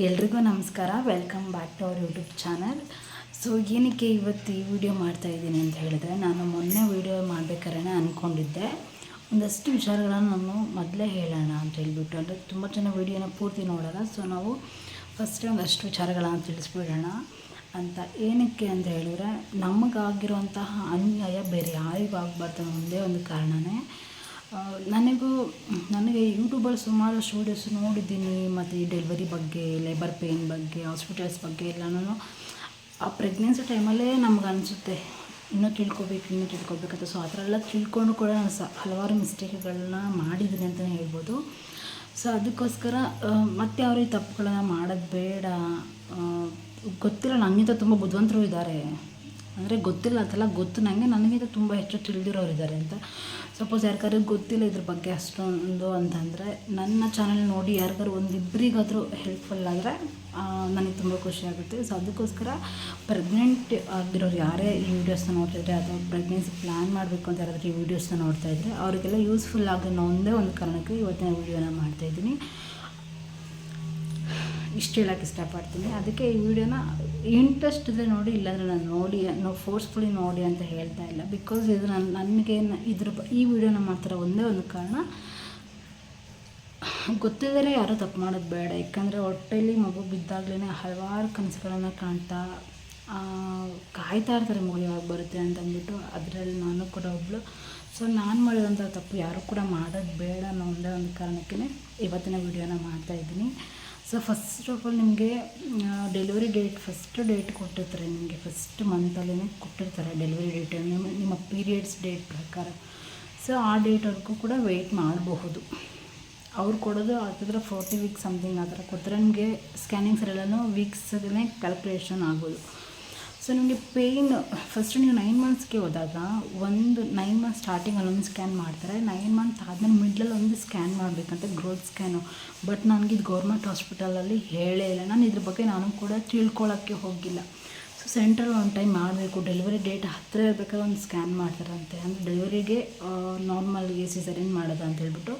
ಎಲ್ರಿಗೂ ನಮಸ್ಕಾರ. Welcome back to our YouTube channel. So ಏನಕ್ಕೆ ಇವತ್ತು ಈ ವಿಡಿಯೋ ಮಾಡ್ತಾಯಿದ್ದೀನಿ ಅಂತ ಹೇಳಿದ್ರೆ, ನಾನು ಮೊನ್ನೆ ವಿಡಿಯೋ ಮಾಡಬೇಕಾದ್ರೆ ಅಂದ್ಕೊಂಡಿದ್ದೆ ಒಂದಷ್ಟು ವಿಚಾರಗಳನ್ನು ನಾನು ಮೊದಲೇ ಹೇಳೋಣ ಅಂತ ಹೇಳ್ಬಿಟ್ಟು. ಅಂದರೆ ತುಂಬ ಜನ ವಿಡಿಯೋನ ಪೂರ್ತಿ ನೋಡೋಲ್ಲ, ಸೊ ನಾವು ಫಸ್ಟೇ ಒಂದಷ್ಟು ವಿಚಾರಗಳನ್ನು ತಿಳಿಸ್ಬಿಡೋಣ ಅಂತ. ಏನಕ್ಕೆ ಅಂತ ಹೇಳಿದ್ರೆ, ನಮಗಾಗಿರುವಂತಹ ಅನ್ಯಾಯ ಬೇರೆ ಯಾರಿಗೂ ಆಗಬಾರ್ದು ಅನ್ನೋದೇ ಒಂದು ಕಾರಣನೇ. ನನಗೆ ಯೂಟ್ಯೂಬಲ್ಲಿ ಸುಮಾರು ವೀಡಿಯೋಸ್ ನೋಡಿದ್ದೀನಿ, ಮತ್ತು ಈ ಡೆಲಿವರಿ ಬಗ್ಗೆ, ಲೇಬರ್ ಪೇಯ್ನ್ ಬಗ್ಗೆ, ಹಾಸ್ಪಿಟಲ್ಸ್ ಬಗ್ಗೆ ಎಲ್ಲನೂ ಆ ಪ್ರೆಗ್ನೆನ್ಸಿ ಟೈಮಲ್ಲೇ ನಮ್ಗೆ ಅನಿಸುತ್ತೆ ಇನ್ನೂ ತಿಳ್ಕೊಬೇಕಂತ. ಸೊ ಆ ಥರ ಎಲ್ಲ ತಿಳ್ಕೊಂಡು ಕೂಡ ನಾನು ಹಲವಾರು ಮಿಸ್ಟೇಕ್ಗಳನ್ನ ಮಾಡಿದ್ದೀನಿ ಅಂತಲೇ ಹೇಳ್ಬೋದು. ಸೊ ಅದಕ್ಕೋಸ್ಕರ ಮತ್ತೆ ಅವ್ರ ಈ ತಪ್ಪುಗಳನ್ನ ಮಾಡೋದು ಬೇಡ. ಗೊತ್ತಿಲ್ಲ, ನನಗಿಂತ ತುಂಬ ಬುದ್ಧಿವಂತರು ಇದ್ದಾರೆ, ಅಂದರೆ ಗೊತ್ತಿಲ್ಲ ಅಂತೆಲ್ಲ ಗೊತ್ತು ನನಗಿಂತ ತುಂಬ ಹೆಚ್ಚು ತಿಳಿದಿರೋರು ಇದ್ದಾರೆ ಅಂತ. ಸಪೋಸ್ ಯಾರಿಗಾರು ಗೊತ್ತಿಲ್ಲ ಇದ್ರ ಬಗ್ಗೆ ಅಷ್ಟೊಂದು ಅಂತಂದರೆ, ನನ್ನ ಚಾನಲ್ ನೋಡಿ ಯಾರಿಗಾರು ಒಂದಿಬ್ಬರಿಗಾದರೂ ಹೆಲ್ಪ್ಫುಲ್ ಆದರೆ ನನಗೆ ತುಂಬ ಖುಷಿಯಾಗುತ್ತೆ. ಸೊ ಅದಕ್ಕೋಸ್ಕರ ಪ್ರೆಗ್ನೆಂಟ್ ಆಗಿರೋರು ಯಾರೇ ಈ ವಿಡಿಯೋಸ್ನ ನೋಡ್ತಾಯಿದ್ರೆ, ಅಥವಾ ಪ್ರೆಗ್ನೆನ್ಸಿ ಪ್ಲ್ಯಾನ್ ಮಾಡಬೇಕು ಅಂತ ಯಾರಾದರೂ ಈ ವಿಡಿಯೋಸ್ನ ನೋಡ್ತಾಯಿದ್ರೆ, ಅವರಿಗೆಲ್ಲ ಯೂಸ್ಫುಲ್ ಆಗೋ ಒಂದೇ ಒಂದು ಕಾರಣಕ್ಕೆ ಇವತ್ತಿನ ವಿಡಿಯೋನ ಮಾಡ್ತಾಯಿದ್ದೀನಿ. ಇಷ್ಟು ಹೇಳೋಕ್ಕೆ ಇಷ್ಟಪಡ್ತೀನಿ. ಅದಕ್ಕೆ ಈ ವಿಡಿಯೋನ ಇಂಟ್ರೆಸ್ಟ್ ಇದ್ದರೆ ನೋಡಿ, ಇಲ್ಲಾಂದರೆ ನಾವು ಫೋರ್ಸ್ಫುಲಿ ನೋಡಿ ಅಂತ ಹೇಳ್ತಾ ಇಲ್ಲ. ಬಿಕಾಸ್ ಇದು ನನಗೆ ಈ ವಿಡಿಯೋನ ಮಾಡ್ತಾರೆ ಒಂದೇ ಒಂದು ಕಾರಣ, ಗೊತ್ತಿದ್ದರೆ ಯಾರೂ ತಪ್ಪು ಮಾಡೋದು ಬೇಡ. ಯಾಕಂದರೆ ಹೊಟ್ಟೆಯಲ್ಲಿ ಮಗು ಬಿದ್ದಾಗಲೇ ಹಲವಾರು ಕನಸುಗಳನ್ನು ಕಾಣ್ತಾ ಕಾಯ್ತಾ ಇರ್ತಾರೆ ಮಗು ಯಾವಾಗ ಬರುತ್ತೆ ಅಂತಂದ್ಬಿಟ್ಟು. ಅದರಲ್ಲಿ ನಾನು ಕೂಡ ಒಬ್ಬಳು. ಸೊ ನಾನು ಮಾಡಿರೋಂಥ ತಪ್ಪು ಯಾರೂ ಕೂಡ ಮಾಡೋದು ಬೇಡ ಅನ್ನೋ ಒಂದೇ ಒಂದು ಕಾರಣಕ್ಕೇ ಇವತ್ತಿನ ವಿಡಿಯೋನ ಮಾಡ್ತಾಯಿದ್ದೀನಿ. ಸೊ ಫಸ್ಟ್ ಆಫ್ ಆಲ್ ನಿಮಗೆ ಡೆಲಿವರಿ ಫಸ್ಟ್ ಡೇಟ್ ಕೊಟ್ಟಿರ್ತಾರೆ, ನಿಮಗೆ ಫಸ್ಟ್ ಮಂತಲ್ಲೇ ಕೊಟ್ಟಿರ್ತಾರೆ ಡೆಲಿವರಿ ಡೇಟ್, ನಿಮ್ಮ ಪೀರಿಯಡ್ಸ್ ಡೇಟ್ ಪ್ರಕಾರ. ಸೊ ಆ ಡೇಟ್ವರೆಗೂ ಕೂಡ ವೆಯ್ಟ್ ಮಾಡಬಹುದು. ಅವ್ರು ಕೊಡೋದು ಹತ್ತಿರ 40 ವೀಕ್ಸ್ ಸಮಥಿಂಗ್ ಆ ಥರ ಕೊಡ್ತಾರೆ. ನಿಮಗೆ ಸ್ಕ್ಯಾನಿಂಗ್ಸ್ ಎಲ್ಲನೂ ವೀಕ್ಸ್ಗೆ ಕ್ಯಾಲ್ಕುಲೇಷನ್ ಆಗೋದು. ಸೊ ನಿಮಗೆ ಪೇಯ್ನ್ ಫಸ್ಟ್ ನೀವು 9 ಮಂತ್ಸ್ಗೆ ಹೋದಾಗ 9 ಮಂತ್ಸ್ ಸ್ಟಾರ್ಟಿಂಗಲ್ಲಿ ಒಂದು ಸ್ಕ್ಯಾನ್ ಮಾಡ್ತಾರೆ. 9 ಮಂತ್ ಆದಮೇಲೆ ಮಿಡ್ಲಲ್ಲಿ ಒಂದು ಸ್ಕ್ಯಾನ್ ಮಾಡಬೇಕಂತ, ಗ್ರೋತ್ ಸ್ಕ್ಯಾನು. ಬಟ್ ನನಗಿದು ಗೌರ್ಮೆಂಟ್ ಹಾಸ್ಪಿಟಲಲ್ಲಿ ಹೇಳೇ ಇಲ್ಲ. ನಾನು ಇದ್ರ ಬಗ್ಗೆ ನಾನು ಕೂಡ ತಿಳ್ಕೊಳ್ಳೋಕ್ಕೆ ಹೋಗಿಲ್ಲ. ಸೊ ಸೆಂಟ್ರಲ್ ಒಂದು ಟೈಮ್ ಮಾಡಬೇಕು, ಡೆಲಿವರಿ ಡೇಟ್ ಹತ್ತಿರ ಇರಬೇಕಾದ್ರೆ ಒಂದು ಸ್ಕ್ಯಾನ್ ಮಾಡ್ತಾರಂತೆ. ಅಂದರೆ ಡೆಲಿವರಿಗೆ ನಾರ್ಮಲ್ಗೆ ಸಿಸೇರಿಯನ್ ಮಾಡೋದು ಅಂತ ಹೇಳ್ಬಿಟ್ಟು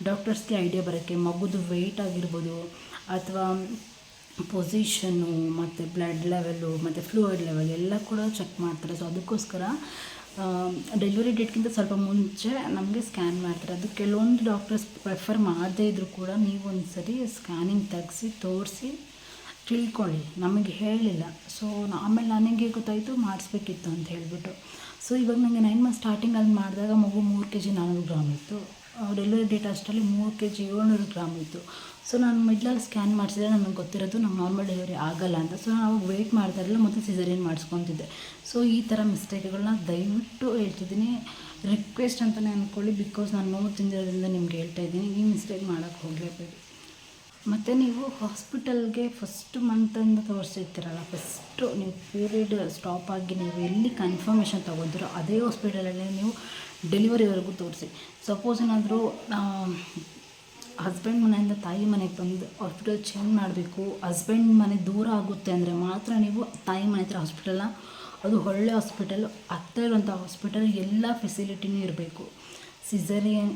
ಡಾಕ್ಟರ್ಸ್ಗೆ ಐಡಿಯಾ ಬರೋಕ್ಕೆ, ಮಗುದು ವೆಯ್ಟ್ ಆಗಿರ್ಬೋದು ಅಥವಾ ಪೊಸಿಷನ್ನು ಮತ್ತು ಬ್ಲಡ್ ಲೆವೆಲು ಮತ್ತು ಫ್ಲೂಯಿಡ್ ಲೆವೆಲ್ ಎಲ್ಲ ಕೂಡ ಚೆಕ್ ಮಾಡ್ತಾರೆ. ಸೊ ಅದಕ್ಕೋಸ್ಕರ ಡೆಲಿವರಿ ಡೇಟ್ಗಿಂತ ಸ್ವಲ್ಪ ಮುಂಚೆ ನಮಗೆ ಸ್ಕ್ಯಾನ್ ಮಾಡ್ತಾರೆ. ಅದು ಕೆಲವೊಂದು ಡಾಕ್ಟರ್ಸ್ ಪ್ರಿಫರ್ ಮಾಡದೇ ಇದ್ದರೂ ಕೂಡ ನೀವು ಒಂದು ಸರಿ ಸ್ಕ್ಯಾನಿಂಗ್ ತೆಗೆಸಿ ತೋರಿಸಿ ತಿಳ್ಕೊಳ್ಳಿ. ನಮಗೆ ಹೇಳಿಲ್ಲ. ಸೊ ಆಮೇಲೆ ನನಗೆ ಗೊತ್ತಾಯಿತು ಮಾಡಿಸ್ಬೇಕಿತ್ತು ಅಂತ ಹೇಳಿಬಿಟ್ಟು. ಸೊ ಇವಾಗ ನನಗೆ 9 ಮಂತ್ ಸ್ಟಾರ್ಟಿಂಗಲ್ಲಿ ಮಾಡಿದಾಗ ಮಗು 3 kg 400 ಗ್ರಾಮ್ ಇತ್ತು. ಡೆಲಿವರಿ ಡೇಟ್ ಅಷ್ಟರಲ್ಲಿ 3 kg 700 ಗ್ರಾಮ್ ಇತ್ತು. ಸೊ ನಾನು ಮಿಡ್ಲಲ್ಲಿ ಸ್ಕ್ಯಾನ್ ಮಾಡಿಸಿದ್ರೆ ನನಗೆ ಗೊತ್ತಿರೋದು ನಂಗೆ ನಾರ್ಮಲ್ ಡೆಲಿವರಿ ಆಗೋಲ್ಲ ಅಂತ. ಸೊ ನಾವು ವೆಯ್ಟ್ ಮಾಡ್ತಾ ಇರಲಿಲ್ಲ, ಮತ್ತು ಸಿಸೇರಿಯನ್ ಮಾಡಿಸ್ಕೊತಿದ್ದೆ. ಸೊ ಈ ಥರ ಮಿಸ್ಟೇಕ್ಗಳನ್ನ ದಯವಿಟ್ಟು ಹೇಳ್ತಿದ್ದೀನಿ, ರಿಕ್ವೆಸ್ಟ್ ಅಂತಲೇ ಅಂದ್ಕೊಳ್ಳಿ. ಬಿಕಾಸ್ ನಾನು ನೋವು ತಿಂದಿರೋದ್ರಿಂದ ನಿಮ್ಗೆ ಹೇಳ್ತಾ ಇದ್ದೀನಿ, ಈ ಮಿಸ್ಟೇಕ್ ಮಾಡೋಕ್ಕೆ ಹೋಗಲೇಬೇಡಿ. ಮತ್ತು ನೀವು ಹಾಸ್ಪಿಟಲ್ಗೆ ಫಸ್ಟ್ ಮಂತಂದು ತೋರಿಸಿರ್ತೀರಲ್ಲ, ಫಸ್ಟು ನೀವು ಪೀರಿಯಡ್ ಸ್ಟಾಪ್ ಆಗಿ ನೀವು ಎಲ್ಲಿ ಕನ್ಫರ್ಮೇಷನ್ ತೊಗೊಂಡಿರೋ ಅದೇ ಹಾಸ್ಪಿಟಲಲ್ಲೇ ನೀವು ಡೆಲಿವರಿವರೆಗೂ ತೋರಿಸಿ. ಸಪೋಸ್ ಏನಾದರೂ ಹಸ್ಬೆಂಡ್ ಮನೆಯಿಂದ ತಾಯಿ ಮನೆಗೆ ಬಂದು ಹಾಸ್ಪಿಟಲ್ ಚೇಂಜ್ ಮಾಡಬೇಕು, ಹಸ್ಬೆಂಡ್ ಮನೆ ದೂರ ಆಗುತ್ತೆ ಅಂದರೆ ಮಾತ್ರ ನೀವು ತಾಯಿ ಮನೆ ಹತ್ರ ಹಾಸ್ಪಿಟಲ್ನ, ಅದು ಒಳ್ಳೆ ಹಾಸ್ಪಿಟಲ್, ಹತ್ತಿರ ಇರುವಂಥ ಹಾಸ್ಪಿಟಲ್, ಎಲ್ಲ ಫೆಸಿಲಿಟಿನೂ ಇರಬೇಕು. ಸಿಸೇರಿಯನ್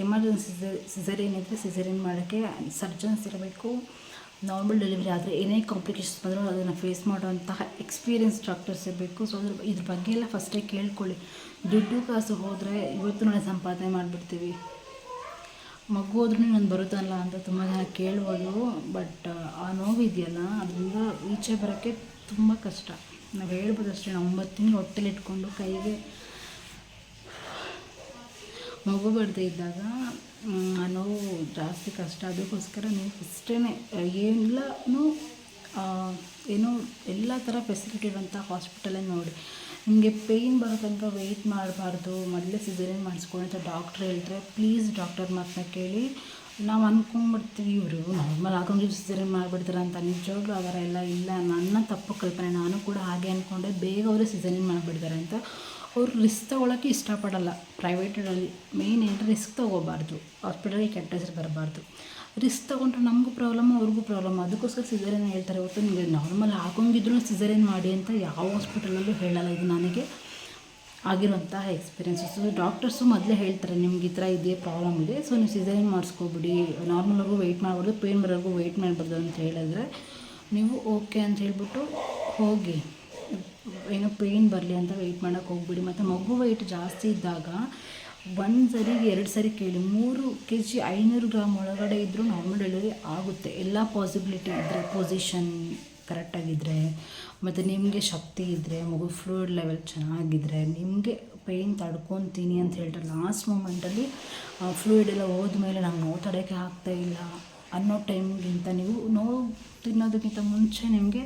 ಎಮರ್ಜೆನ್ಸಿ ಸಿಸೇರಿಯನ್ ಇದ್ದರೆ ಸಿಸೇರಿಯನ್ ಮಾಡೋಕ್ಕೆ ಸರ್ಜನ್ಸ್ ಇರಬೇಕು. ನಾರ್ಮಲ್ ಡೆಲಿವರಿ ಆದರೆ ಏನೇ ಕಾಂಪ್ಲಿಕೇಶನ್ಸ್ ಬಂದರೂ ಅದನ್ನು ಫೇಸ್ ಮಾಡುವಂತಹ ಎಕ್ಸ್ಪೀರಿಯನ್ಸ್ ಡಾಕ್ಟರ್ಸ್ ಇರಬೇಕು. ಸೊ ಇದ್ರ ಬಗ್ಗೆ ಎಲ್ಲ ಫಸ್ಟೇ ಕೇಳ್ಕೊಳ್ಳಿ. ದುಡ್ಡು ಕಾಸು ಹೋದರೆ ಇವತ್ತು ನಾಳೆ ಸಂಪಾದನೆ ಮಾಡಿಬಿಡ್ತೀವಿ, ಮಗು ಹೋದ್ರೂ ನಾನು ಬರುತ್ತಲ್ಲ ಅಂತ ತುಂಬ ಜನ ಕೇಳ್ಬೋದು. ಬಟ್ ಆ ನೋವಿದೆಯಲ್ಲ, ಅದರಿಂದ ಈಚೆ ಬರೋಕ್ಕೆ ತುಂಬ ಕಷ್ಟ. ನಾವು ಹೇಳ್ಬೋದು ಅಷ್ಟೇ, 9 ತಿಂಗಳು ಹೊಟ್ಟೆಲಿ ಇಟ್ಕೊಂಡು ಕೈಗೆ ಮಗು ಬರದೇ ಇದ್ದಾಗ ಆ ನೋವು ಜಾಸ್ತಿ ಕಷ್ಟ. ಅದಕ್ಕೋಸ್ಕರ ನೀವು ಫಸ್ಟೇ ಎಲ್ಲ ಥರ ಫೆಸಿಲಿಟಿ ಇರುವಂಥ ಹಾಸ್ಪಿಟಲೇ ನೋಡಿ. ನಿಮಗೆ ಪೇಯ್ನ್ ಬರೋ ತನಕ ವೆಯ್ಟ್ ಮಾಡಬಾರ್ದು, ಮೊದಲೇ ಸಿಸೇರಿಯನ್ ಮಾಡಿಸ್ಕೊಳ್ಳಿ ಅಂತ ಡಾಕ್ಟ್ರ್ ಹೇಳ್ತಾರೆ. ಪ್ಲೀಸ್ ಡಾಕ್ಟರ್ ಮಾತನ್ನ ಕೇಳಿ. ನಾವು ಅಂದ್ಕೊಂಡ್ಬಿಡ್ತೀವಿ ಇವರು ನಾರ್ಮಲ್ ಆಗೋಂಗಿದ್ದು ಸಿಸೇರಿಯನ್ ಮಾಡಿಬಿಡ್ತಾರೆ ಅಂತ. ನಿಜವಾಗ್ಲೂ ಆ ಥರ ಎಲ್ಲ ಇಲ್ಲ. ನನ್ನ ತಪ್ಪು ಕಲ್ಪನೆ, ನಾನು ಕೂಡ ಹಾಗೆ ಅಂದ್ಕೊಂಡೆ, ಬೇಗ ಅವರೇ ಸಿಸೇರಿಯನ್ ಮಾಡಿಬಿಡ್ತಾರೆ ಅಂತ. ಅವರು ರಿಸ್ಕ್ ತೊಗೊಳಕ್ಕೆ ಇಷ್ಟಪಡಲ್ಲ. ಪ್ರೈವೇಟಲ್ಲಿ ಮೇಯ್ನ್ ಏನು, ರಿಸ್ಕ್ ತೊಗೋಬಾರ್ದು, ಹಾಸ್ಪಿಟಲ್ಗೆ ಕೆಟ್ಟ ಹೆಸರು ಬರಬಾರ್ದು. ರಿಸ್ಕ್ ತೊಗೊಂಡ್ರೆ ನಮಗೂ ಪ್ರಾಬ್ಲಮ್ಮು, ಅವ್ರಿಗೂ ಪ್ರಾಬ್ಲಮ್ಮು. ಅದಕ್ಕೋಸ್ಕರ ಸಿಸೇರಿಯನ್ ಹೇಳ್ತಾರೆ ಹೊರತು ನಿಮಗೆ ನಾರ್ಮಲ್ ಆಗೋಂಗಿದ್ರು ಸಿಸೇರಿಯನ್ ಮಾಡಿ ಅಂತ ಯಾವ ಹಾಸ್ಪಿಟಲಲ್ಲೂ ಹೇಳಲ್ಲ. ಇದು ನನಗೆ ಆಗಿರುವಂತಹ ಎಕ್ಸ್ಪೀರಿಯೆನ್ಸಸ್ಸು. ಡಾಕ್ಟರ್ಸು ಮೊದಲೇ ಹೇಳ್ತಾರೆ ನಿಮ್ಗೆ ಈ ಥರ ಇದೇ ಪ್ರಾಬ್ಲಮ್ ಇದೆ, ಸೊ ನೀವು ಸಿಸೇರಿಯನ್ ಮಾಡಿಸ್ಕೊಬಿಡಿ, ನಾರ್ಮಲ್ವರೆಗೂ ವೆಯ್ಟ್ ಮಾಡಬಾರ್ದು, ಪೇಯ್ನ್ ಬರೋವರೆಗೂ ವೆಯ್ಟ್ ಮಾಡಬಾರ್ದು ಅಂತ ಹೇಳಿದ್ರೆ ನೀವು ಓಕೆ ಅಂತ ಹೇಳ್ಬಿಟ್ಟು ಹೋಗಿ, ಏನೋ ಪೇಯ್ನ್ ಬರಲಿ ಅಂತ ವೆಯ್ಟ್ ಮಾಡೋಕ್ಕೆ ಹೋಗ್ಬಿಡಿ. ಮತ್ತು ಮಗು ವೆಯ್ಟ್ ಜಾಸ್ತಿ ಇದ್ದಾಗ 1 ಸರಿಗೆ 2 ಸರಿ ಕೇಳಿ, 3 kg 500 ಗ್ರಾಮ್ ಒಳಗಡೆ ಇದ್ದರೂ ನಾರ್ಮಲ್ ಡೆಲಿವರಿ ಆಗುತ್ತೆ. ಎಲ್ಲ ಪಾಸಿಬಿಲಿಟಿ ಇದ್ದರೆ, ಪೊಸಿಷನ್ ಕರೆಕ್ಟಾಗಿದ್ದರೆ, ಮತ್ತು ನಿಮಗೆ ಶಕ್ತಿ ಇದ್ದರೆ, ಮಗು ಫ್ಲೂಯಿಡ್ ಲೆವೆಲ್ ಚೆನ್ನಾಗಿದ್ದರೆ, ನಿಮಗೆ ಪೇಯ್ನ್ ತಡ್ಕೊತೀನಿ ಅಂತ ಹೇಳ್ತಾರೆ. ಲಾಸ್ಟ್ ಮೂಮೆಂಟಲ್ಲಿ ಫ್ಲೂಯಿಡ್ ಎಲ್ಲ ಹೋದ್ಮೇಲೆ ನಂಗೆ ನೋವು ತಡೆಯೋಕ್ಕೆ ಆಗ್ತಾಯಿಲ್ಲ ಅನ್ನೋ ಟೈಮ್ಗಿಂತ, ನೀವು ನೋವು ತಿನ್ನೋದಕ್ಕಿಂತ ಮುಂಚೆ ನಿಮಗೆ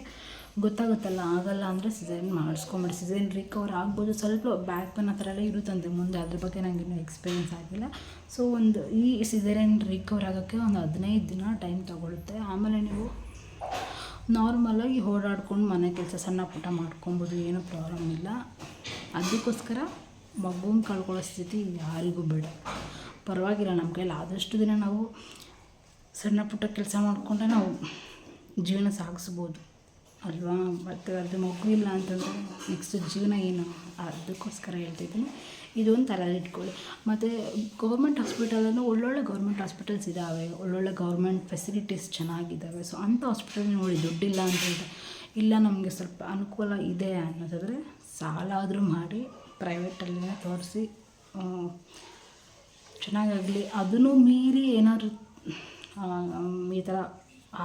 ಗೊತ್ತಾಗುತ್ತಲ್ಲ, ಆಗಲ್ಲ ಅಂದರೆ ಸಿಸೇರಿಯನ್ ಮಾಡಿಸ್ಕೊಂಬಿಡಿ. ಸಿಸೇರಿಯನ್ ರಿಕವರ್ ಆಗ್ಬೋದು. ಸ್ವಲ್ಪ ಬ್ಯಾಕ್ ಪೇನ್ ಆ ಥರ ಎಲ್ಲ ಇರುತ್ತಂತೆ ಮುಂದೆ, ಅದ್ರ ಬಗ್ಗೆ ನನಗೆ ಇನ್ನೂ ಎಕ್ಸ್ಪೀರಿಯೆನ್ಸ್ ಆಗಿಲ್ಲ. ಸೊ ಈ ಸಿಸೇರಿಯನ್ ರಿಕವರ್ ಆಗೋಕ್ಕೆ ಒಂದು 15 ದಿನ ಟೈಮ್ ತೊಗೊಳುತ್ತೆ. ಆಮೇಲೆ ನೀವು ನಾರ್ಮಲಾಗಿ ಓಡಾಡ್ಕೊಂಡು ಮನೆ ಕೆಲಸ ಸಣ್ಣ ಪುಟ್ಟ ಮಾಡ್ಕೊಬೋದು, ಏನೂ ಪ್ರಾಬ್ಲಮ್ ಇಲ್ಲ. ಅದಕ್ಕೋಸ್ಕರ ಮಗುನ ಕಳ್ಕೊಳ್ಳೋ ಸ್ಥಿತಿ ಯಾರಿಗೂ ಬೇಡ. ಪರವಾಗಿಲ್ಲ, ನಮ್ಮ ಕೈಲಿ ಆದಷ್ಟು ದಿನ ನಾವು ಸಣ್ಣ ಪುಟ್ಟ ಕೆಲಸ ಮಾಡಿಕೊಂಡ್ರೆ ನಾವು ಜೀವನ ಸಾಗಿಸ್ಬೋದು ಅಲ್ವಾ. ಮತ್ತು ಅದು ಮಗು ಇಲ್ಲ ಅಂತಂದರೆ ನೆಕ್ಸ್ಟ್ ಜೀವನ ಏನು, ಅದಕ್ಕೋಸ್ಕರ ಹೇಳ್ತಿದ್ದೀನಿ. ಇದೊಂದು ತಲೆಯಲ್ಲಿ ಇಟ್ಕೊಳ್ಳಿ. ಮತ್ತು ಗೌರ್ಮೆಂಟ್ ಹಾಸ್ಪಿಟಲನ್ನು ಒಳ್ಳೊಳ್ಳೆ ಗೌರ್ಮೆಂಟ್ ಹಾಸ್ಪಿಟಲ್ಸ್ ಇದ್ದಾವೆ, ಒಳ್ಳೊಳ್ಳೆ ಗೌರ್ಮೆಂಟ್ ಫೆಸಿಲಿಟೀಸ್ ಚೆನ್ನಾಗಿದ್ದಾವೆ. ಸೊ ಅಂಥ ಹಾಸ್ಪಿಟಲ್ ನೋಡಿ, ದುಡ್ಡಿಲ್ಲ ಅಂತಂದರೆ, ಇಲ್ಲ ನಮಗೆ ಸ್ವಲ್ಪ ಅನುಕೂಲ ಇದೆ ಅನ್ನೋದಾದರೆ ಸಾಲ ಆದರೂ ಮಾಡಿ ಪ್ರೈವೇಟಲ್ಲೇ ತೋರಿಸಿ ಚೆನ್ನಾಗಾಗಲಿ. ಅದನ್ನು ಮೀರಿ ಏನಾದರೂ ಈ ಥರ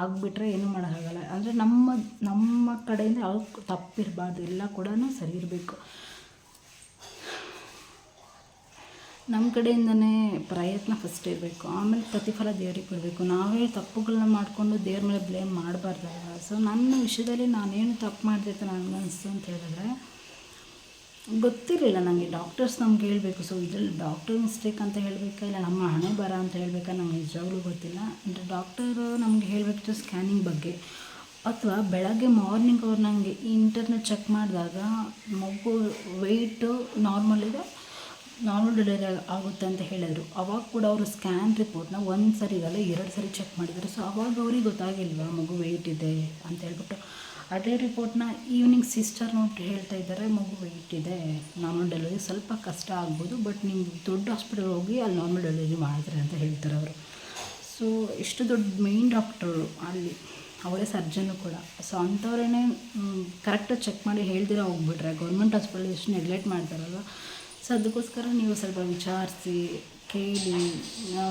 ಆಗಿಬಿಟ್ರೆ ಏನೂ ಮಾಡೋಕ್ಕಾಗಲ್ಲ. ಅಂದರೆ ನಮ್ಮ ಕಡೆಯಿಂದ ಯಾವ ತಪ್ಪಿರಬಾರ್ದು, ಎಲ್ಲ ಕೂಡ ಸರಿ ಇರಬೇಕು. ನಮ್ಮ ಕಡೆಯಿಂದನೇ ಪ್ರಯತ್ನ ಫಸ್ಟ್ ಇರಬೇಕು, ಆಮೇಲೆ ಪ್ರತಿಫಲ ದೇವ್ರಿಗೆ ಕೊಡಬೇಕು. ನಾವೇ ತಪ್ಪುಗಳನ್ನ ಮಾಡಿಕೊಂಡು ದೇವ್ರ ಮೇಲೆ ಬ್ಲೇಮ್ ಮಾಡಬಾರ್ದಲ್ಲ. ಸೊ ನನ್ನ ವಿಷಯದಲ್ಲಿ ನಾನೇನು ತಪ್ಪು ಮಾಡಿದೆ ಅಂತ ನನಗೆ ಅನಿಸ್ತು ಅಂತ ಹೇಳಿದ್ರೆ, ಗೊತ್ತಿರಲಿಲ್ಲ ನನಗೆ. ಡಾಕ್ಟರ್ಸ್ ನಮ್ಗೆ ಹೇಳಬೇಕು. ಸೊ ಇದರಲ್ಲಿ ಡಾಕ್ಟರ್ ಮಿಸ್ಟೇಕ್ ಅಂತ ಹೇಳಬೇಕಾ, ಇಲ್ಲ ನಮ್ಮ ಹಣೆ ಬರ ಅಂತ ಹೇಳಬೇಕಾ, ನಂಗೆ ನಿಜವಾಗ್ಲೂ ಗೊತ್ತಿಲ್ಲ. ಅಂದರೆ ಡಾಕ್ಟರು ನಮ್ಗೆ ಹೇಳಬೇಕಿತ್ತು ಸ್ಕ್ಯಾನಿಂಗ್ ಬಗ್ಗೆ, ಅಥವಾ ಬೆಳಗ್ಗೆ ಮಾರ್ನಿಂಗ್ ಅವ್ರು ನನಗೆ ಇಂಟರ್ನೆಟ್ ಚೆಕ್ ಮಾಡಿದಾಗ ಮಗು ವೆಯ್ಟು ನಾರ್ಮಲ್ ಡೆಲಿವರಿ ಆಗುತ್ತೆ ಅಂತ ಹೇಳಿದರು. ಅವಾಗ ಕೂಡ ಅವರು ಸ್ಕ್ಯಾನ್ ರಿಪೋರ್ಟ್ನ 1 ಸರಿಗಲ್ಲ 2 ಸರಿ ಚೆಕ್ ಮಾಡಿದರು. ಸೊ ಅವಾಗ ಅವ್ರಿಗೆ ಗೊತ್ತಾಗಿಲ್ವಾ ಮಗು ವೆಯ್ಟ್ ಇದೆ ಅಂತ ಹೇಳ್ಬಿಟ್ಟು. ಅದೇ ರಿಪೋರ್ಟ್ನ ಈವ್ನಿಂಗ್ ಸಿಸ್ಟರ್ ನೋಡಿ ಹೇಳ್ತಾ ಇದ್ದಾರೆ, ಮಗು ವೆಯ್ಟ್ ಇದೆ, ನಾರ್ಮಲ್ ಡೆಲಿವರಿ ಸ್ವಲ್ಪ ಕಷ್ಟ ಆಗ್ಬೋದು, ಬಟ್ ನೀವು ದೊಡ್ಡ ಹಾಸ್ಪಿಟಲ್ ಹೋಗಿ ಅಲ್ಲಿ ನಾರ್ಮಲ್ ಡೆಲಿವರಿ ಮಾಡಿದ್ರೆ ಅಂತ ಹೇಳ್ತಾರೆ ಅವರು. ಸೊ ಇಷ್ಟು ದೊಡ್ಡ ಮೇಯ್ನ್ ಡಾಕ್ಟ್ರು ಅಲ್ಲಿ, ಅವರೇ ಸರ್ಜನ್ನು ಕೂಡ. ಸೊ ಅಂಥವ್ರೇ ಕರೆಕ್ಟಾಗಿ ಚೆಕ್ ಮಾಡಿ ಹೇಳ್ದಿರ ಹೋಗ್ಬಿಟ್ರೆ ಗೌರ್ಮೆಂಟ್ ಹಾಸ್ಪಿಟಲ್ ಎಷ್ಟು ನೆಗ್ಲೆಕ್ಟ್ ಮಾಡ್ತಾರಲ್ವ. ಸೊ ಅದಕ್ಕೋಸ್ಕರ ನೀವು ಸ್ವಲ್ಪ ವಿಚಾರಿಸಿ ಕೇಳಿ,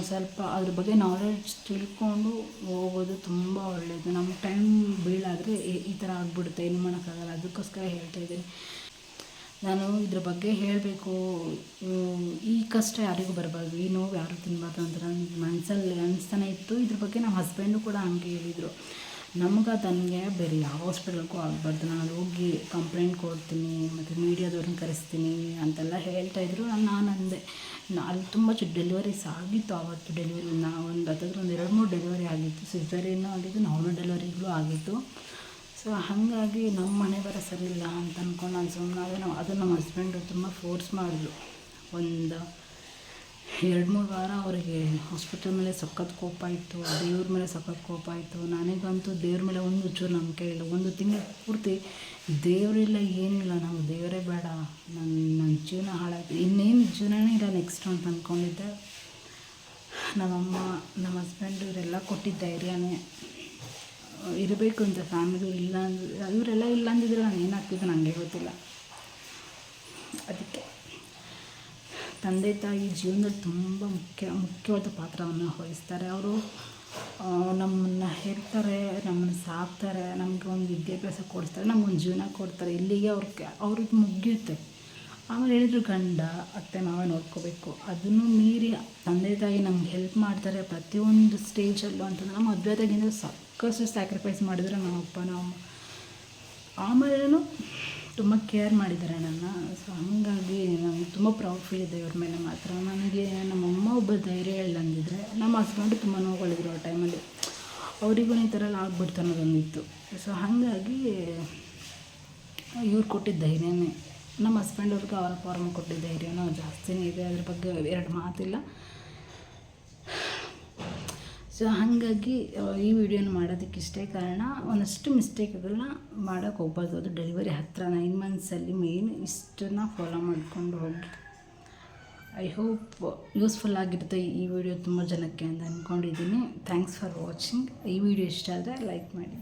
ಸ್ವಲ್ಪ ಅದ್ರ ಬಗ್ಗೆ ನಾಲೆಡ್ಜ್ ತಿಳ್ಕೊಂಡು ಹೋಗೋದು ತುಂಬ ಒಳ್ಳೆಯದು. ನಮ್ಮ ಟೈಮ್ ಬೀಳಾದರೆ ಈ ಥರ ಆಗ್ಬಿಡುತ್ತೆ, ಏನು ಮಾಡೋಕ್ಕಾಗಲ್ಲ. ಅದಕ್ಕೋಸ್ಕರ ಹೇಳ್ತಾಯಿದ್ದೀನಿ. ನಾನು ಇದ್ರ ಬಗ್ಗೆ ಹೇಳಬೇಕು, ಈ ಕಷ್ಟ ಯಾರಿಗೂ ಬರಬಾರ್ದು, ಈ ನೋವು ಯಾರು ತಿನ್ನಬಾರ್ದು ಅಂತ ನನ್ನ ಮನಸ್ಸಲ್ಲಿ ಅನಿಸ್ತಾನೆ ಇತ್ತು. ಇದ್ರ ಬಗ್ಗೆ ನಮ್ಮ ಹಸ್ಬೆಂಡು ಕೂಡ ಹಂಗೆ ಹೇಳಿದರು. ನಮ್ಗೆ ನನಗೆ ಬೇರೆ ಯಾವ ಹಾಸ್ಪಿಟಲ್ಗೂ ಆಗಬಾರ್ದು, ನಾನು ಹೋಗಿ ಕಂಪ್ಲೇಂಟ್ ಕೊಡ್ತೀನಿ, ಮತ್ತು ಮೀಡಿಯಾದವ್ರನ್ನ ಕರೆಸ್ತೀನಿ ಅಂತೆಲ್ಲ ಹೇಳ್ತಾಯಿದ್ರು. ನಾನು ಅಂದೆ, ಅಲ್ಲಿ ತುಂಬ ಡೆಲಿವರೀಸ್ ಆಗಿತ್ತು ಆವತ್ತು. ಡೆಲಿವರಿನ ಒಂದು 2-3 ಡೆಲಿವರಿ ಆಗಿತ್ತು, ಸಿಸೇರಿಯನ್ನೂ ಆಗಿತ್ತು, ನಾರ್ಮಲ್ ಡೆಲಿವರಿಗಳು ಆಗಿತ್ತು. ಸೊ ಹಾಗಾಗಿ ನಮ್ಮ ಮನೆ ಬರೋ ಸರಿ ಇಲ್ಲ ಅಂತ ಅಂದ್ಕೊಂಡು ನಾನು ಸುಮ್ಮನೆ ಅದು ನಮ್ಮ ಹಸ್ಬೆಂಡು ತುಂಬ ಫೋರ್ಸ್ ಮಾಡಿದ್ರು. ಒಂದು 2-3 ವಾರ ಅವರಿಗೆ ಹಾಸ್ಪಿಟಲ್ ಮೇಲೆ ಸಖತ್ ಕೋಪ ಇತ್ತು, ದೇವ್ರ ಮೇಲೆ ಸಖತ್ ಕೋಪ ಇತ್ತು. ನನಗಂತೂ ದೇವ್ರ ಮೇಲೆ ಒಂದು ಚೂರು ನಂಬಿಕೆ ಇಲ್ಲ. 1 ತಿಂಗಳು ಪೂರ್ತಿ ದೇವರಿಲ್ಲ, ಏನಿಲ್ಲ, ನಾವು ದೇವರೇ ಬೇಡ, ನನ್ನ ಜೀವನ ಹಾಳಾಯ್ತು, ಇನ್ನೇನು ಜೀವನನೇ ಇಲ್ಲ ನೆಕ್ಸ್ಟು ಅಂತ ಅಂದ್ಕೊಂಡಿದ್ದೆ. ನಮ್ಮಮ್ಮ, ನಮ್ಮ ಹಸ್ಬೆಂಡು ಇವರೆಲ್ಲ ಕೊಟ್ಟಿದ್ದ ಧೈರ್ಯನೇ ಇರಬೇಕು ಅಂತ. ಫ್ಯಾಮಿಲಿ ಇಲ್ಲ ಇವರೆಲ್ಲ ಇಲ್ಲ ಅಂದಿದ್ರೆ ನಾನು ಏನಾಗ್ತಿದ್ದು ನನಗೆ ಗೊತ್ತಿಲ್ಲ. ಅದಕ್ಕೆ ತಂದೆ ತಾಯಿ ಜೀವನದಲ್ಲಿ ತುಂಬ ಮುಖ್ಯವಾದ ಪಾತ್ರವನ್ನು ವಹಿಸ್ತಾರೆ. ಅವರು ನಮ್ಮನ್ನು ಹೆರ್ತಾರೆ, ನಮ್ಮನ್ನು ಸಾಕ್ತಾರೆ, ನಮಗೆ ಒಂದು ವಿದ್ಯಾಭ್ಯಾಸ ಕೊಡಿಸ್ತಾರೆ, ನಮಗೊಂದು ಜೀವನ ಕೊಡ್ತಾರೆ. ಇಲ್ಲಿಗೆ ಅವ್ರಿಗೆ ಮುಗಿಯುತ್ತೆ. ಆಮೇಲೆ ಹೇಳಿದ್ರು ಗಂಡ ಅತ್ತೆ ಮಾವ ನೋಡ್ಕೋಬೇಕು. ಅದನ್ನು ಮೀರಿ ತಂದೆ ತಾಯಿ ನಮ್ಗೆ ಹೆಲ್ಪ್ ಮಾಡ್ತಾರೆ ಪ್ರತಿಯೊಂದು ಸ್ಟೇಜಲ್ಲೂ ಅಂತಂದ್ರೆ, ನಮ್ಮ ಮದುವೆದಾಗಿಂದ ಸಾಕಷ್ಟು ಸ್ಯಾಕ್ರಿಫೈಸ್ ಮಾಡಿದರೆ ನಮ್ಮ ಅಪ್ಪ ನಮ್ಮ ಅಮ್ಮ. ಆಮೇಲೂ ತುಂಬ ಕೇರ್ ಮಾಡಿದ್ದಾರೆ ನನ್ನ. ಸೊ ಹಾಗಾಗಿ ನನಗೆ ತುಂಬ ಪ್ರೌಡ್ ಫೀಲ್ ಇದೆ ಇವ್ರ ಮೇಲೆ ಮಾತ್ರ. ನನಗೆ ನಮ್ಮಮ್ಮ ಒಬ್ಬ ಧೈರ್ಯ ಹೇಳಂದಿದ್ರೆ, ನಮ್ಮ ಹಸ್ಬೆಂಡು ತುಂಬ ನೋವುಗಳಿದ್ರು ಆ ಟೈಮಲ್ಲಿ, ಅವರಿಗೂ ಈ ಥರ ಎಲ್ಲ ಆಗ್ಬಿಡ್ತು ಅನ್ನೋದೊಂದಿತ್ತು. ಸೊ ಹಾಗಾಗಿ ಇವ್ರು ಕೊಟ್ಟಿದ್ದ ಧೈರ್ಯನೇ, ನಮ್ಮ ಹಸ್ಬೆಂಡ್ ಅವ್ರಿಗೆ ಅವರ ಫಾರ್ಮ್ ಕೊಟ್ಟಿದ್ದ ಧೈರ್ಯನೂ ಜಾಸ್ತಿನೇ ಇದೆ. ಅದ್ರ ಬಗ್ಗೆ 2 ಮಾತಿಲ್ಲ. ಸೊ ಹಾಗಾಗಿ ಈ ವಿಡಿಯೋನ ಮಾಡೋದಕ್ಕೆ ಇಷ್ಟೇ ಕಾರಣ. ಒಂದಷ್ಟು ಮಿಸ್ಟೇಕ್ಗಳನ್ನ ಮಾಡೋಕ್ಕೆ ಹೋಗ್ಬಾರ್ದು. ಅದು ಡೆಲಿವರಿ ಹತ್ತಿರ 9 ಮಂತ್ಸಲ್ಲಿ ಮೇಯ್ನ್ ಇಷ್ಟನ್ನು ಫಾಲೋ ಮಾಡಿಕೊಂಡು ಹೋಗಿ. ಐ ಹೋಪ್ ಯೂಸ್ಫುಲ್ ಆಗಿರುತ್ತೆ ಈ ವಿಡಿಯೋ ತುಂಬ ಜನಕ್ಕೆ ಅಂತ ಅಂದ್ಕೊಂಡಿದ್ದೀನಿ. Thanks for watching. ಈ ವಿಡಿಯೋ ಇಷ್ಟ ಆದರೆ ಲೈಕ್ ಮಾಡಿ.